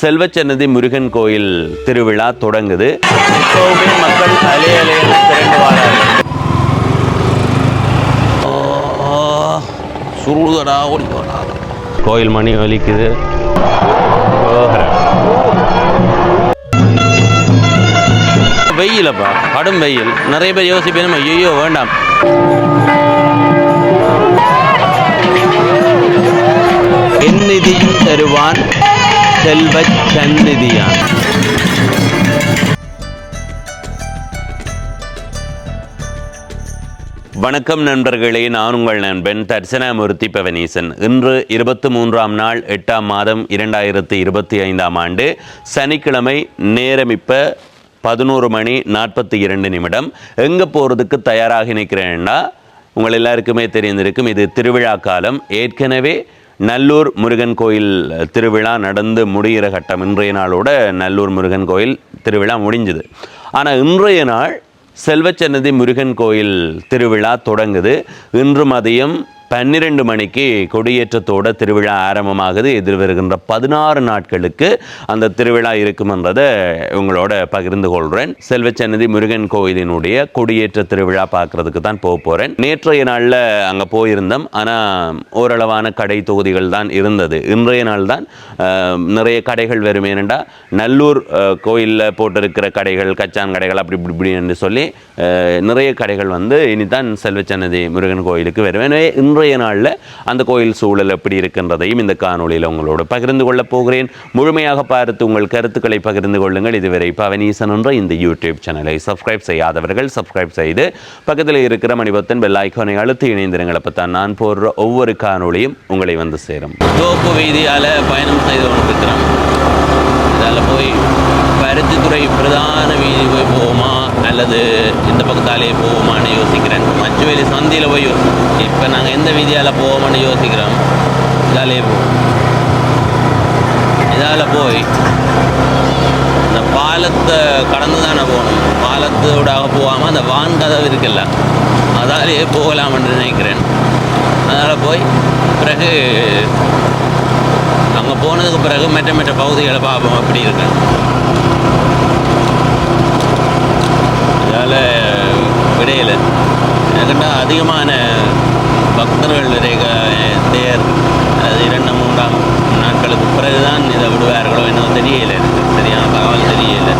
செல்வச்சன்னதி முருகன் கோயில் திருவிழா தொடங்குது. இப்போவே மக்கள் அலையலையில் திரண்டு வாழார்கள். சுருதடா ஓடி போறாங்க. கோயில் மணி ஒலிக்குது. வெயிலப்பா, கடும் வெயில். நிறைய பேர் யோசிப்பேன், ஐயோ வேண்டாம், என் நிதியும் தருவான் செல்வ சந்நிதியான். வணக்கம் நண்பர்களே, நான் உங்கள் நண்பன் தர்சனாமூர்த்தி பவனீசன். இன்று 23ஆம் நாள் 8ஆம் மாதம் 2025ஆம் ஆண்டு சனிக்கிழமை. நேரம் இப்போ 11 மணி 42 நிமிடம். எங்கே போகிறதுக்கு தயாராகி நிற்கிறேன்னா, உங்கள் எல்லாருக்குமே தெரிந்திருக்கும், இது திருவிழா காலம். ஏற்கனவே நல்லூர் முருகன் கோயில் திருவிழா நடந்து முடிகிற கட்டம். இன்றைய நாளோட நல்லூர் முருகன் கோயில் திருவிழா முடிஞ்சுது. ஆனால் இன்றைய நாள் செல்வச்சன்னதி முருகன் கோயில் திருவிழா தொடங்குது. இன்று மதியம் 12 மணிக்கு கொடியேற்றத்தோட திருவிழா ஆரம்பமாகுது. எதிர்வருகின்ற 16 நாட்களுக்கு அந்த திருவிழா இருக்கும்ன்றதை உங்களோட பகிர்ந்து கொள்கிறேன். செல்வச்சன்னதி முருகன் கோயிலினுடைய கொடியேற்ற திருவிழா பார்க்கறதுக்கு தான் போக போகிறேன். நேற்றைய நாளில் அங்கே போயிருந்தோம், ஆனால் ஓரளவான கடை தொகுதிகள் தான் இருந்தது. இன்றைய நாள் தான் நிறைய கடைகள் வரும். ஏனெண்டா நல்லூர் கோயிலில் போட்டிருக்கிற கடைகள், கச்சான் கடைகள், அப்படி இப்படி என்று சொல்லி நிறைய கடைகள் வந்து இனிதான் செல்வச்சன்னதி முருகன் கோயிலுக்கு வரும். எனவே இன்றைய நாளில் அந்த கோயில் சூழல் எப்படி இருக்கின்றதையும் இந்த காணொலியில் உங்களோடு பகிர்ந்து கொள்ளப் போகிறேன். முழுமையாக பார்த்து உங்கள் கருத்துக்களை பகிர்ந்து கொள்ளுங்கள். இதுவரை பவனீசன் என்ற இந்த யூடியூப் சேனலை சப்ஸ்கிரைப் செய்யாதவர்கள் சப்ஸ்கிரைப் செய்து பக்கத்தில் இருக்கிற மணிபத்தன் பெல் ஐக்கானை அழுத்தி இணைந்திருங்கள். அப்போ தான் நான் போடுற ஒவ்வொரு காணொலியும் உங்களை வந்து சேரும். தோப்பு வீதியால் பயணம் செய்து கொண்டிருக்கிறோம். இதால் போய் பருத்தித்துறை பிரதான வீதி போய் போவோமா அல்லது இந்த பக்கத்தாலே போவோமான்னு யோசிக்கிறேன். மச்சுவேலி சந்தியில் போய் இப்போ நாங்கள் எந்த வீதியால் போவோமான்னு யோசிக்கிறோம். இதாலே போவோம். இதால் போய் இந்த பாலத்தை கடந்து தானே போகணும். பாலத்தோடாக போகாமல் அந்த வான் கதவு இருக்குல்ல, அதாலேயே போகலாம்னு நினைக்கிறேன். அதனால் போய் பிறகு அங்கே போனதுக்கு பிறகு மற்ற பகுதிகளை பார்ப்போம் அப்படி இருக்கு. இதால் விடையில் எனக்குன்னா அதிகமான பக்தர்கள் தேர் அது 2-3 நாட்களுக்கு பிறகுதான் இதை விடுவார்களோ இன்னும் தெரியலை. எனக்கு சரியான தகவல் தெரியலை.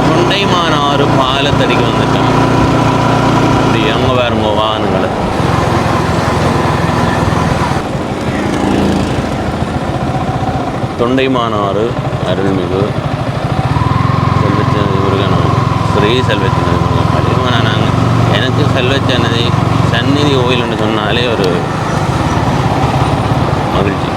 தொண்டைமானாறு பாலத்தடிக்கு வந்துட்டோம். இப்படி அங்கே வேறுங்க வாகனங்களை. தொண்டைமானாறு அருள்மிகு செல்வச்சன்னதி முருகன் ஸ்ரீ செல்வச்சன்னதி முருகன் அதிகமாக நாங்கள் எனக்கு செல்வச்சன்னதி சந்நிதி கோயில்னு சொன்னாலே ஒரு மகிழ்ச்சி.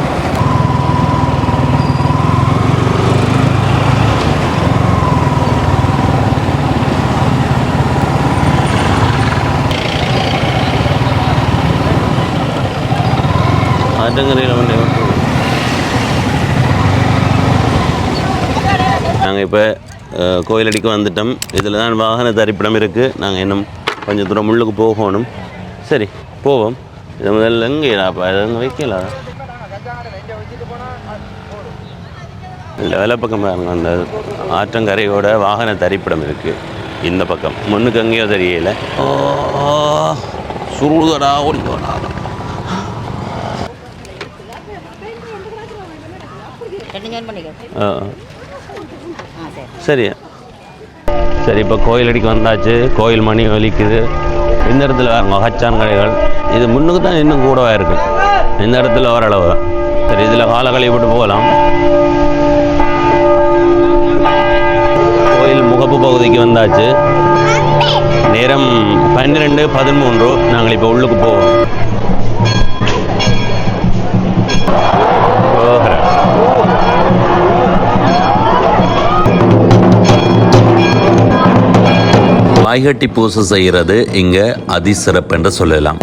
ஆற்றங்கரையில் வந்து நாங்கள் இப்போ கோயிலடிக்கு வந்துட்டோம். இதில் தான் வாகன தரிப்பிடம் இருக்குது. நாங்கள் இன்னும் கொஞ்சம் தூரம் உள்ளுக்கு போகணும். சரி போவோம். இது முதல்ல எங்கேப்பா இது அங்கே வைக்கலாம் இல்லை, வேலை பக்கம் பாருங்க. அந்த ஆற்றங்கரையோட வாகன தரிப்பிடம் இருக்குது இந்த பக்கம். முன்னுக்கு எங்கேயோ தெரியல. சுருதடா ஓடி போடா. சரி சரி, இப்போ கோயிலடிக்கு வந்தாச்சு. கோயில் மணி ஒலிக்குது. இந்த இடத்துல வேறு மகச்சான் கடைகள். இது முன்னுக்கு தான் இன்னும் கூடவா இருக்குது. இந்த இடத்துல ஓரளவு தான். சரி, இதில் காலகளை விட்டு போகலாம். கோயில் முகப்பு பகுதிக்கு வந்தாச்சு. நேரம் 12:13. நாங்கள் இப்போ உள்ளுக்கு போவோம். வாய்கட்டி பூசை செய்கிறது இங்கே அதிசிறப்பு என்று சொல்லலாம்.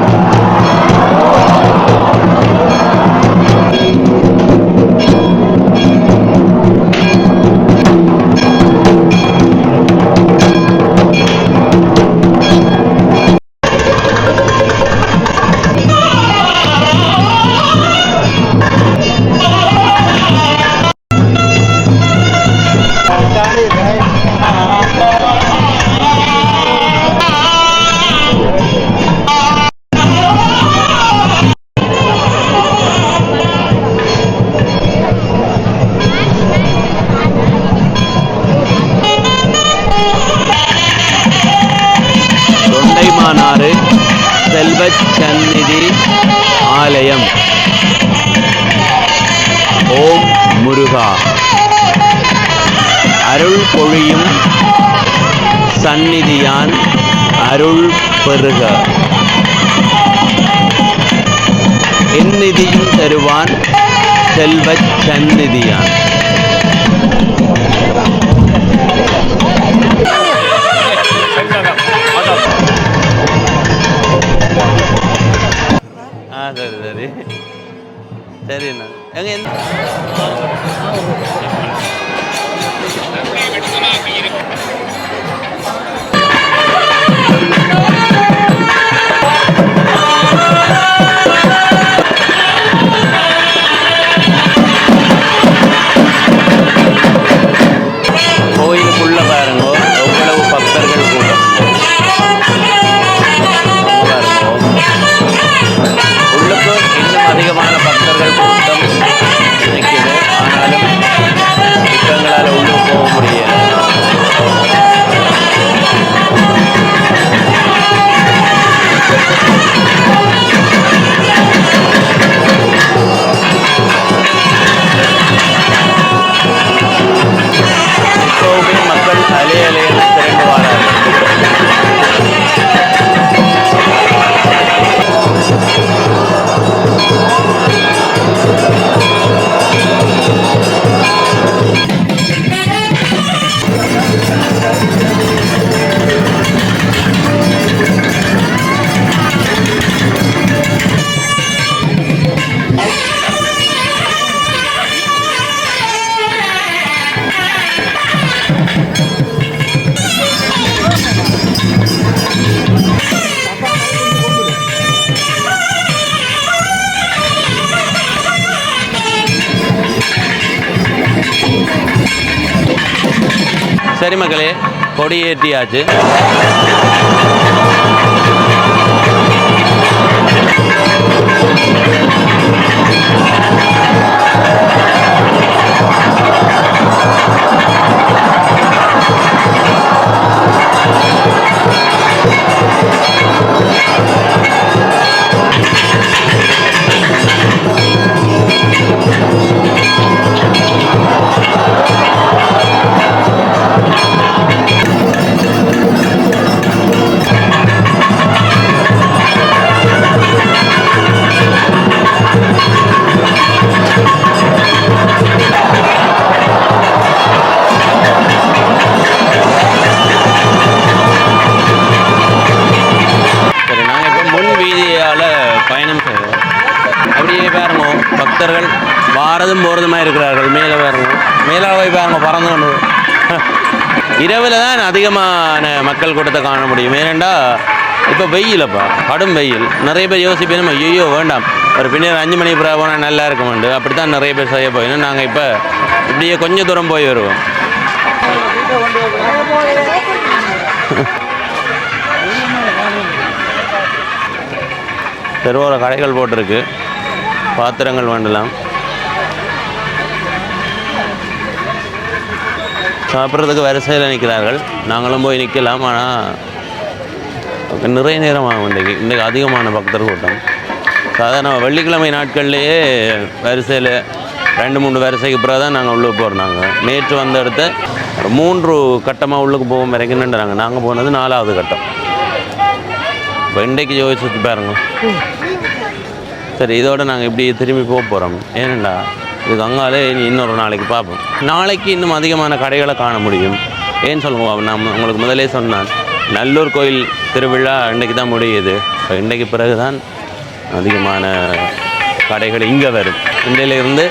செல்வச்சந்நிதி ஆலயம். ஓம் முருகா. அருள் பொழியும் சந்நிதியான் அருள் பெருக. எந்நிதியும் தருவான் செல்வச் சந்நிதியான். சரி சரி சரிண்ணா எங்க கோயிலுக்குள்ள பாருங்க எவ்வளவு பக்தர்கள் கூட்டம். உள்ளுக்கு இன்னும் அதிகமான பக்தர்கள் கூட்டம் நிற்குது. ஆனாலும் இப்போ எங்களால் உள்ளுக்கு போக முடியாது. இப்போவுமே மக்கள் அலைய அலையென திரண்டு வாரார்கள். சரி மக்களே, கொடியேற்றியாச்சு. பயணம் செய்வோம். அப்படியே பாருங்க பக்தர்கள் வாரதும் போகிறதுமாக இருக்கிறார்கள். மேலே பாருங்க, மேலே போய் பாருங்க பறந்து கொண்டு. இரவில் தான் அதிகமான மக்கள் கூட்டத்தை காண முடியும். ஏனெண்டா இப்போ வெயிலப்பா, கடும் வெயில். நிறைய பேர் யோசிப்பேன், ஐயோ வேண்டாம் ஒரு பின்னர் 5 மணி பிறகு போனால் நல்லா இருக்குமெண்டு. அப்படி தான் நிறைய பேர் செய்ய போயிடும். நாங்கள் இப்போ இப்படியே கொஞ்சம் தூரம் போய் வருவோம். தெருவோர கடைகள் போட்டிருக்கு, பாத்திரங்கள் வேண்டலாம். சாப்பிட்றதுக்கு வரிசையில் நிற்கிறார்கள். நாங்களும் போய் நிற்கலாம். ஆனால் நிறைய நேரம் ஆகும். இன்றைக்கு அதிகமான பக்தர் கூட்டம். சாதாரண வெள்ளிக்கிழமை நாட்கள்லேயே வரிசையில் 2-3 வரிசைக்கு பிறகு தான் நாங்கள் உள்ளே போகிறாங்க. நேற்று வந்த இடத்த 3 கட்டமாக உள்ளுக்கு போகும் வரைக்கும் நின்றாங்க. நாங்கள் போனது 4வது கட்டம். இப்போ இன்றைக்கு யோசிச்சு பாருங்க. சரி, இதோட நாங்கள் இப்படி திரும்பி போக போகிறோம். ஏனண்டா இதுக்கு அங்காலே இன்னொரு நாளைக்கு பார்ப்போம். நாளைக்கு இன்னும் அதிகமான கடைகளை காண முடியும். ஏன்னு சொல்லுவோம், நான் உங்களுக்கு முதலே சொன்னேன், நல்லூர் கோயில் திருவிழா இன்றைக்கு தான் முடியுது. இப்போ இன்றைக்கு பிறகு தான் அதிகமான கடைகள் இங்கே வரும். இன்றையிலிருந்து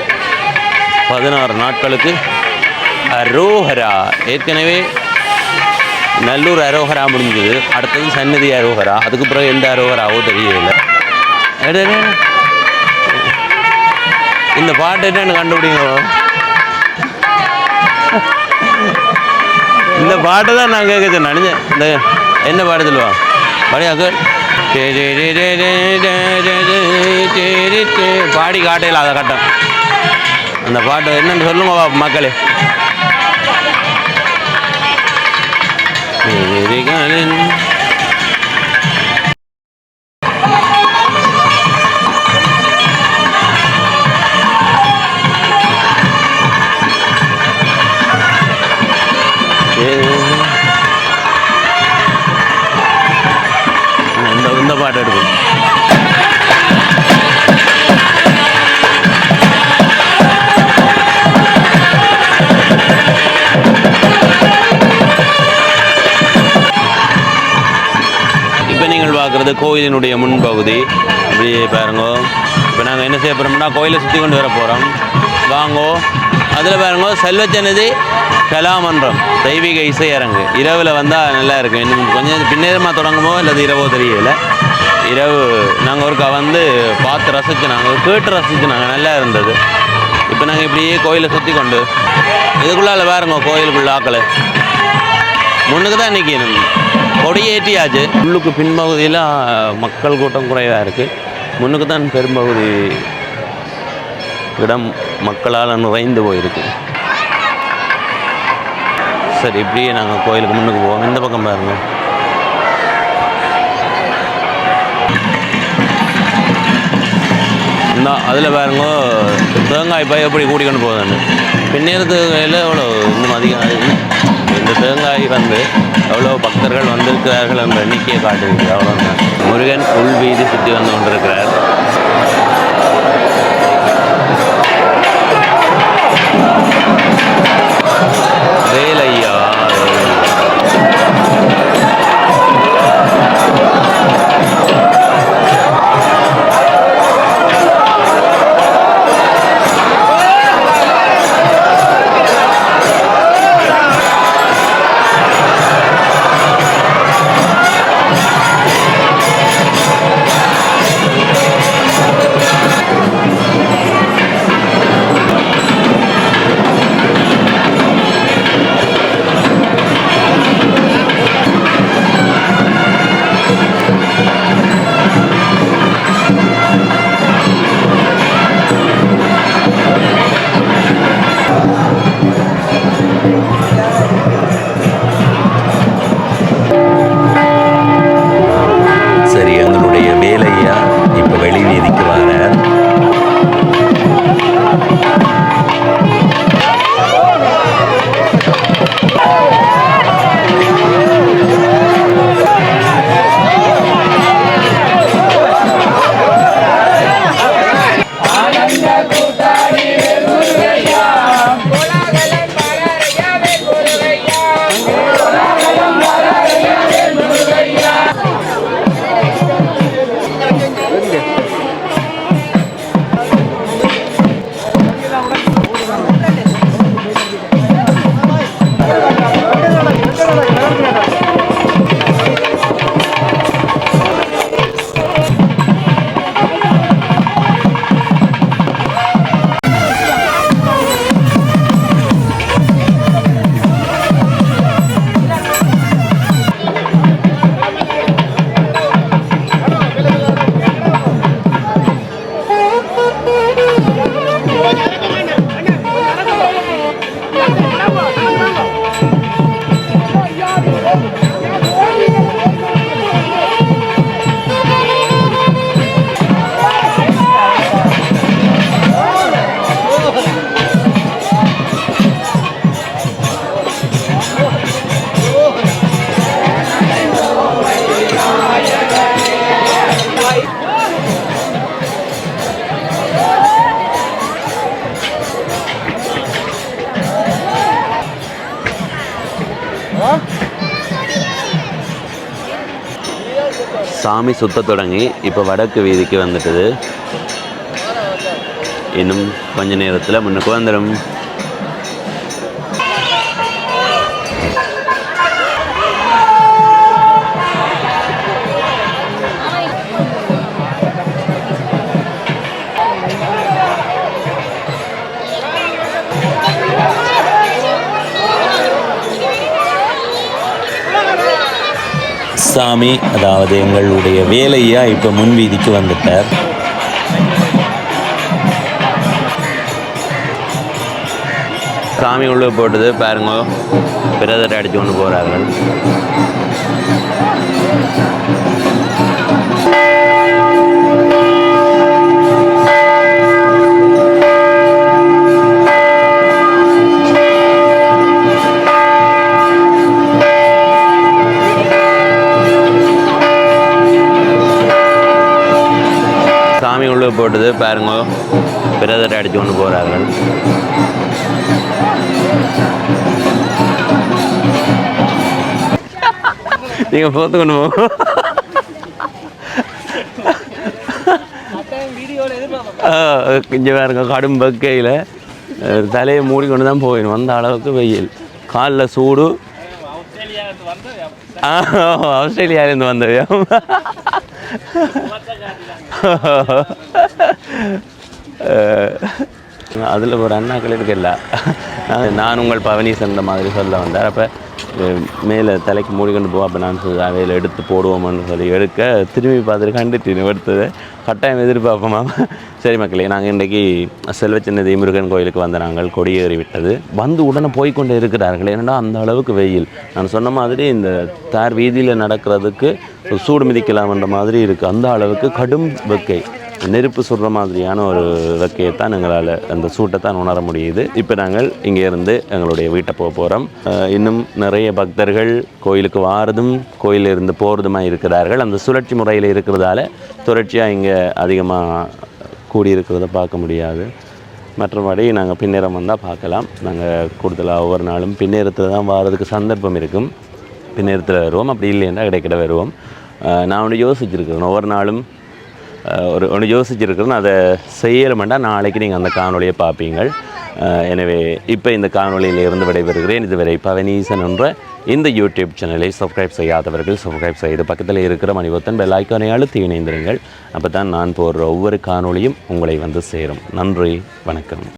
16 நாட்களுக்கு அரோஹரா. ஏற்கனவே நல்லூர் அரோஹரா முடிஞ்சது. அடுத்தது சன்னதி அரோஹரா. அதுக்கு பிறகு எந்த அரோஹராவோ தெரியவில்லை. இந்த பாட்டு என்னன்னு கண்டுபிடிங்க. இந்த பாட்டு தான் நான் கேட்க நினைச்சேன். இந்த என்ன பாட்டு சொல்லுவா படியாக்கு பாடி காட்டையில் அதை கட்டம். அந்த பாட்டு என்னன்னு சொல்லுங்க மக்களே. இந்த பாட்டு எடுக்கும். இப்போ நீங்கள் பார்க்குறது கோயிலினுடைய முன்பகுதி. இப்படியே பாருங்க. இப்போ நாங்கள் என்ன செய்ய போகிறோம்னா கோயிலை சுற்றி கொண்டு வர போகிறோம். வாங்கோ. அதில் பாருங்க செல்வச்சன்னதி கலாமன்றம் தெய்வீக இசை அரங்கு. இரவில் வந்தால் நல்லா இருக்கும். இன்னும் கொஞ்சம் பின்னேரமாக தொடங்குமோ இல்லது இரவோ தெரியல. இரவு நாங்கள் ஒருக்கா வந்து பார்த்து ரசிச்சு நாங்கள் கேட்டு ரசிச்சு நாங்கள் நல்லா இருந்தது. இப்போ நாங்கள் இப்படியே கோயிலை சுற்றி கொண்டு இதுக்குள்ளால பாருங்க கோயிலுக்குள்ள ஆக்களை முன்னுக்கு தான் நிற்கணும். கொடியேற்றியாச்சு. உள்ளுக்கு பின்பகுதியில் மக்கள் கூட்டம் குறைவாக இருக்குது. முன்னுக்கு தான் பெரும்பகுதி இடம் மக்களால் நிறைந்து போயிருக்கு. சரி இப்படியே நாங்கள் கோயிலுக்கு முன்னுக்கு போவோம். இந்த பக்கம் பாருங்க. இந்த அதில் பாருங்க தேங்காய் பாய் எப்படி கூட்டிக்கொண்டு போகுதுன்னு. பின்னேறதுக்கு எவ்வளோ இன்னும் அதிகம். இந்த தேங்காய் வந்து எவ்வளோ பக்தர்கள் வந்திருக்கிறார்கள் என்ற எண்ணிக்கையை காட்டுகிறது. அவ்வளோதான். முருகன் உள் வீதி சுற்றி வந்து கொண்டிருக்கிறார். வேலையா சாமி சுத்த தொடங்கி இப்போ வடக்கு வீதிக்கு வந்துட்டுது. இன்னும் கொஞ்ச நேரத்தில் முன்னுக்கு வந்துடும். சாமி அதாவது எங்களுடைய வேலையா இப்போ முன்வீதிக்கு வந்துட்டார். சாமி உள்ளே போட்டது பாருங்க. பிரதரை அடித்து கொண்டு போகிறார்கள். ஓட்டுது பாருங்க, பிரதரை அடித்து கொண்டு போகிறார்கள். நீங்கள் போத்து கொண்டு போங்க. கொஞ்சம் பாருங்க, கடும் பக்கையில் தலையை மூடிக்கொண்டு தான் போயிடும். அந்த அளவுக்கு வெயில், காலில் சூடு. ஆஸ்திரேலியாவிலேருந்து வந்தவையா? அதில் ஒரு அண்ணாக்கள் இருக்குல்ல, நான் உங்கள் பவனீசன் இந்த மாதிரி சொல்ல வந்தார். அப்போ மேலே தலைக்கு மூடிக்கொண்டு போ, அப்போ நான் அவையில் எடுத்து போடுவோம்னு சொல்லி எடுக்க திரும்பி பார்த்துட்டு கண்டுட்டு எடுத்தது கட்டாயம் எதிர்பார்ப்போமா. சரி மக்களே, நாங்கள் இன்றைக்கி செல்வச்சின்னதி முருகன் கோயிலுக்கு வந்த நாங்கள் கொடியேறி விட்டது. வந்து உடனே போய்கொண்டு இருக்கிறார்கள். ஏன்னா அந்த அளவுக்கு வெயில். நான் சொன்ன மாதிரி இந்த தார் வீதியில் நடக்கிறதுக்கு சூடு மிதிக்கலாம்ன்ற மாதிரி இருக்குது. அந்த அளவுக்கு கடும் வெக்கை, நெருப்பு சுடுற மாதிரியான ஒரு வெக்கையைத்தான் எங்களால், அந்த சூட்டை தான் உணர முடியுது. இப்போ நாங்கள் இங்கே இருந்து எங்களுடைய வீட்டை போக போகிறோம். இன்னும் நிறைய பக்தர்கள் கோயிலுக்கு வாரதும் கோயிலில் இருந்து போகிறதுமாக இருக்கிறார்கள். அந்த சுழற்சி முறையில் இருக்கிறதால தொடர்ச்சியாக இங்கே அதிகமாக கூடியிருக்கிறத பார்க்க முடியாது. மற்றபடி நாங்கள் பின்னேரம் வந்தால் பார்க்கலாம். நாங்கள் கூடுதலாக ஒவ்வொரு நாளும் பின்னேரத்தில் தான் வாரதுக்கு சந்தர்ப்பம் இருக்கும். பின்னேரத்தில் வருவோம், அப்படி இல்லைன்னா இடைக்கிட வருவோம். நான் ஒன்று யோசிச்சுருக்கிறேன், ஒவ்வொரு நாளும் ஒன்று யோசிச்சுருக்கிறேன். அதை செய்யலமெண்டா நாளைக்கு நீங்கள் அந்த காணொலியை பார்ப்பீங்கள். எனவே இப்போ இந்த காணொலியில் இருந்து விடைபெறுகிறேன். இதுவரை பவனீசன் என்ற இந்த யூடியூப் சேனலை சப்ஸ்கிரைப் செய்யாதவர்கள் சப்ஸ்கிரைப் செய்து பக்கத்தில் இருக்கிற மணிபொத்தன் பெல் ஐக்கானை அழுத்தி இணைந்திருங்கள். அப்போ தான் நான் போடுற ஒவ்வொரு காணொலியும் உங்களை வந்து சேரும். நன்றி, வணக்கம்.